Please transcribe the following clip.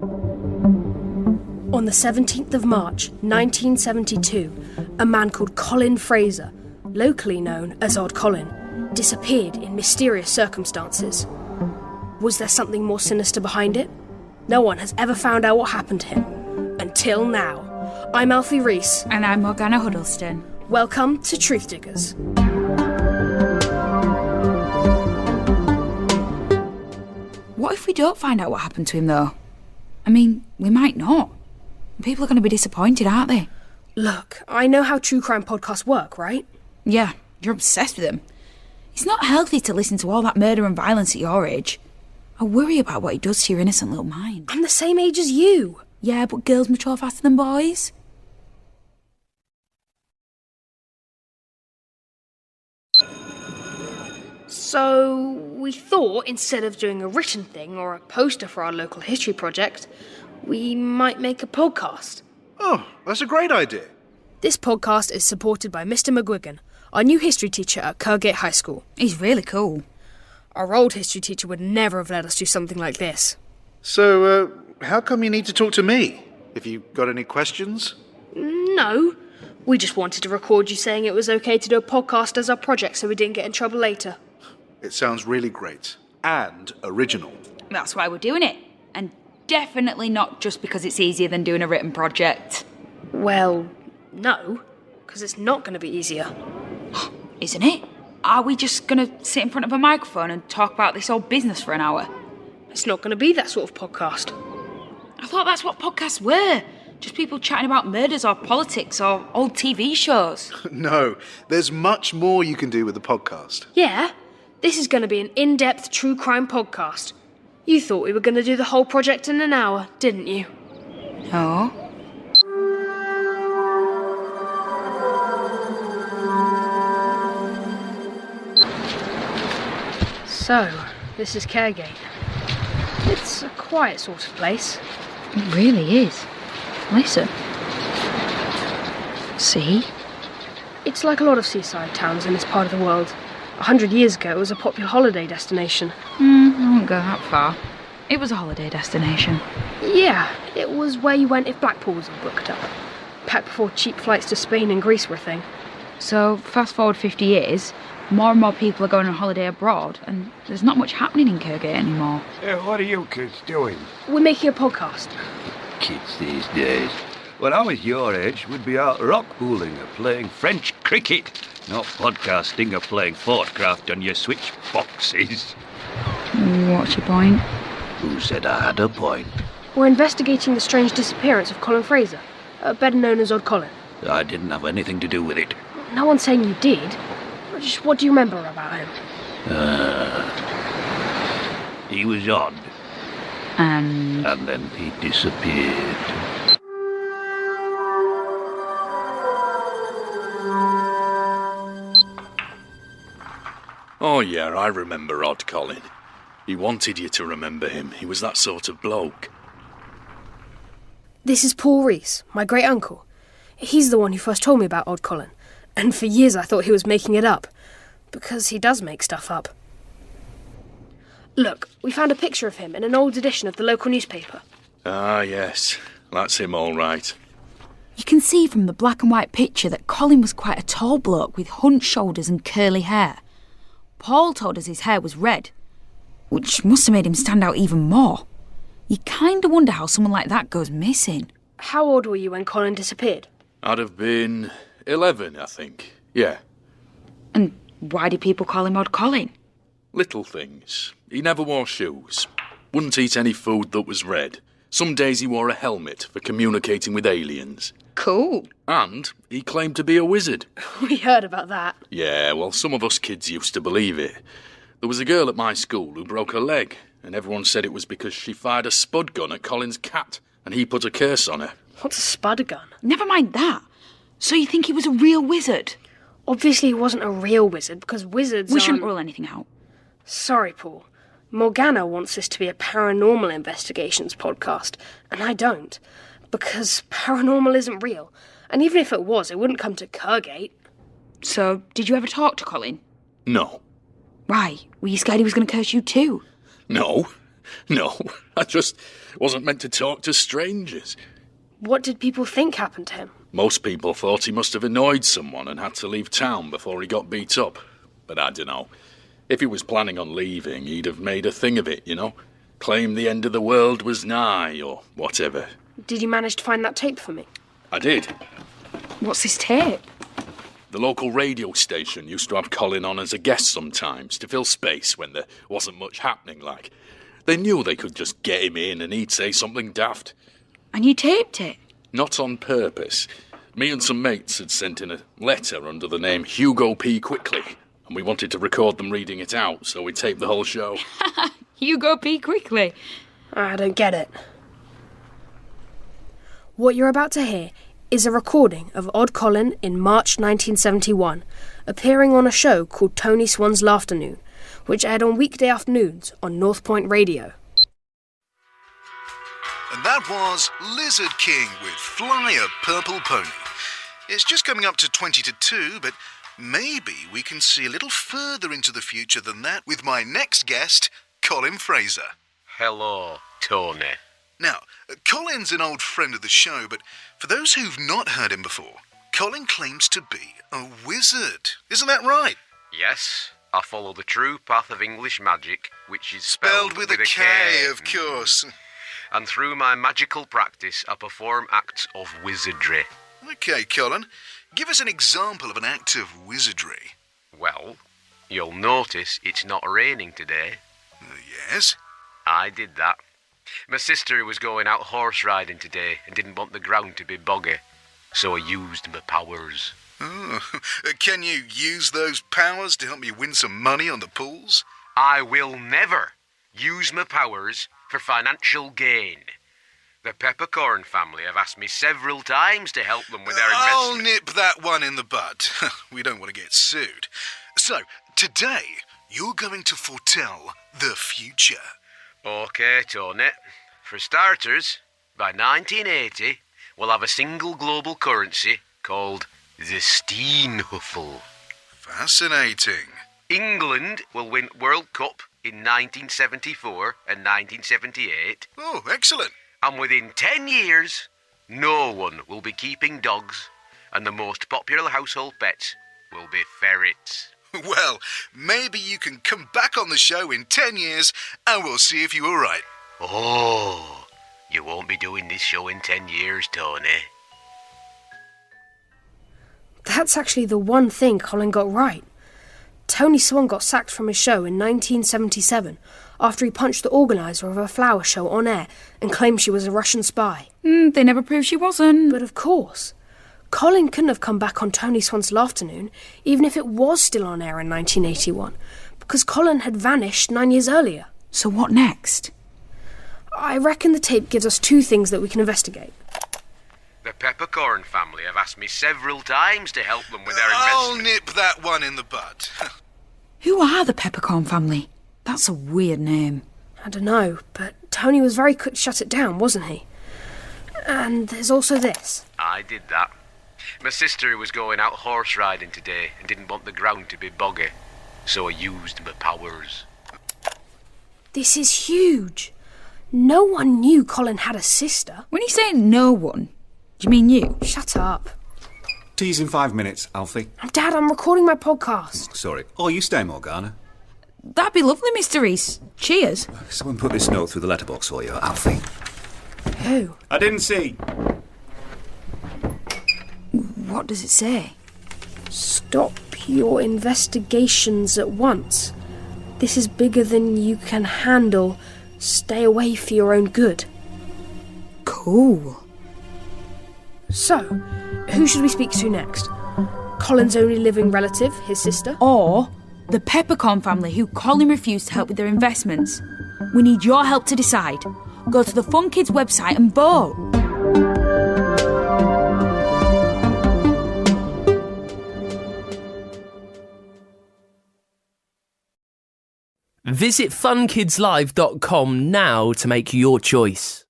On the 17th of March, 1972, a man called Colin Fraser, locally known as Odd Colin, disappeared in mysterious circumstances. Was there something more sinister behind it? No one has ever found out what happened to him. Until now. I'm Alfie Reese. And I'm Morgana Huddleston. Welcome to Truthdiggers. What if we don't find out what happened to him, though? I mean, we might not. People are going to be disappointed, aren't they? Look, I know how true crime podcasts work, right? Yeah, you're obsessed with them. It's not healthy to listen to all that murder and violence at your age. I worry about what it does to your innocent little mind. I'm the same age as you. Yeah, but girls mature faster than boys. So, we thought instead of doing a written thing or a poster for our local history project, we might make a podcast. Oh, that's a great idea. This podcast is supported by Mr. McGuigan, our new history teacher at Kirkgate High School. He's really cool. Our old history teacher would never have let us do something like this. So, how come you need to talk to me? Have you got any questions? No. We just wanted to record you saying it was okay to do a podcast as our project so we didn't get in trouble later. It sounds really great. And original. That's why we're doing it. And definitely not just because it's easier than doing a written project. Well, no. Because it's not going to be easier. Isn't it? Are we just going to sit in front of a microphone and talk about this old business for an hour? It's not going to be that sort of podcast. I thought that's what podcasts were. Just people chatting about murders or politics or old TV shows. No, there's much more you can do with the podcast. Yeah, this is going to be an in-depth true crime podcast. You thought we were going to do the whole project in an hour, didn't you? Oh? So, this is Kirkgate. It's a quiet sort of place. It really is. Listen. See? It's like a lot of seaside towns in this part of the world. 100 years ago, it was a popular holiday destination. I won't go that far. It was a holiday destination. Yeah, it was where you went if Blackpool was all booked up. Back before cheap flights to Spain and Greece were a thing. So, fast forward 50 years, more and more people are going on holiday abroad, and there's not much happening in Kirkgate anymore. What are you kids doing? We're making a podcast. Kids these days. When I was your age, we'd be out rock pooling or playing French cricket, not podcasting or playing Fortcraft on your Switch boxes. What's your point? Who said I had a point? We're investigating the strange disappearance of Colin Fraser, better known as Odd Colin. I didn't have anything to do with it. No one's saying you did. Just what do you remember about him? He was odd. And then he disappeared. Oh yeah, I remember Odd Colin. He wanted you to remember him. He was that sort of bloke. This is Paul Reese, my great-uncle. He's the one who first told me about Odd Colin. And for years I thought he was making it up. Because he does make stuff up. Look, we found a picture of him in an old edition of the local newspaper. Ah, yes. That's him all right. you can see from the black and white picture that Colin was quite a tall bloke with hunched shoulders and curly hair. Paul told us his hair was red, which must have made him stand out even more. You kind of wonder how someone like that goes missing. How old were you when Colin disappeared? I'd have been 11, I think. Yeah. And why do people call him Odd Colin? Little things. He never wore shoes. Wouldn't eat any food that was red. Some days he wore a helmet for communicating with aliens. Cool. And he claimed to be a wizard. We heard about that. Yeah, well, some of us kids used to believe it. There was a girl at my school who broke her leg, and everyone said it was because she fired a spud gun at Colin's cat, and he put a curse on her. What's a spud gun? Never mind that. So you think he was a real wizard? Obviously he wasn't a real wizard, because wizards We shouldn't rule anything out. Sorry, Paul. Morgana wants this to be a paranormal investigations podcast, and I don't. Because paranormal isn't real. And even if it was, it wouldn't come to Kirkgate. So, did you ever talk to Colin? No. Why? Were you scared he was going to curse you too? No. No, I just wasn't meant to talk to strangers. What did people think happened to him? Most people thought he must have annoyed someone and had to leave town before he got beat up. But I don't know. If he was planning on leaving, he'd have made a thing of it, Claimed the end of the world was nigh, or whatever. Did you manage to find that tape for me? I did. What's this tape? The local radio station used to have Colin on as a guest sometimes to fill space when there wasn't much happening, like. They knew they could just get him in and he'd say something daft. And you taped it? Not on purpose. Me and some mates had sent in a letter under the name Hugo P. Quickly, and we wanted to record them reading it out, so we taped the whole show. Hugo P. Quickly? I don't get it. What you're about to hear is a recording of Odd Colin in March 1971, appearing on a show called Tony Swan's Laughternoon, which aired on weekday afternoons on North Point Radio. And that was Lizard King with Fly a Purple Pony. It's just coming up to 20 to 2, but maybe we can see a little further into the future than that with my next guest, Colin Fraser. Hello, Tony. Now, Colin's an old friend of the show, but for those who've not heard him before, Colin claims to be a wizard. Isn't that right? Yes, I follow the true path of English magic, which is Spelled with a K, of course. And through my magical practice, I perform acts of wizardry. Okay, Colin, give us an example of an act of wizardry. Well, you'll notice it's not raining today. Yes? I did that. My sister was going out horse riding today and didn't want the ground to be boggy, so I used my powers. Oh, can you use those powers to help me win some money on the pools? I will never use my powers for financial gain. The Peppercorn family have asked me several times to help them with their investment. I'll nip that one in the bud. We don't want to get sued. So, today, you're going to foretell the future. OK, Tony. For starters, by 1980, we'll have a single global currency called the Steenhuffel. Fascinating. England will win World Cup in 1974 and 1978. Oh, excellent. And within 10 years, no one will be keeping dogs, and the most popular household pets will be ferrets. Well, maybe you can come back on the show in 10 years and we'll see if you were right. Oh, you won't be doing this show in 10 years, Tony. That's actually the one thing Colin got right. Tony Swan got sacked from his show in 1977 after he punched the organiser of a flower show on air and claimed she was a Russian spy. They never proved she wasn't. But of course, Colin couldn't have come back on Tony Swan's Laughternoon even if it was still on air in 1981, because Colin had vanished 9 years earlier. So what next? I reckon the tape gives us two things that we can investigate. The Peppercorn family have asked me several times to help them with their investment. I'll nip that one in the bud. Who are the Peppercorn family? That's a weird name. I don't know, but Tony was very quick to shut it down, wasn't he? And there's also this. I did that. My sister was going out horse riding today and didn't want the ground to be boggy, so I used my powers. This is huge. No one knew Colin had a sister. When you say no one, do you mean you? Shut up. Tea's in 5 minutes, Alfie. Dad, I'm recording my podcast. Sorry. Oh, you stay, Morgana. That'd be lovely, Mr. Reese. Cheers. Someone put this note through the letterbox for you, Alfie. Who? I didn't see. What does it say? Stop your investigations at once. This is bigger than you can handle. Stay away for your own good. Cool. So, who should we speak to next? Colin's only living relative, his sister? Or the Peppercorn family who Colin refused to help with their investments. We need your help to decide. Go to the Fun Kids website and vote. Visit funkidslive.com now to make your choice.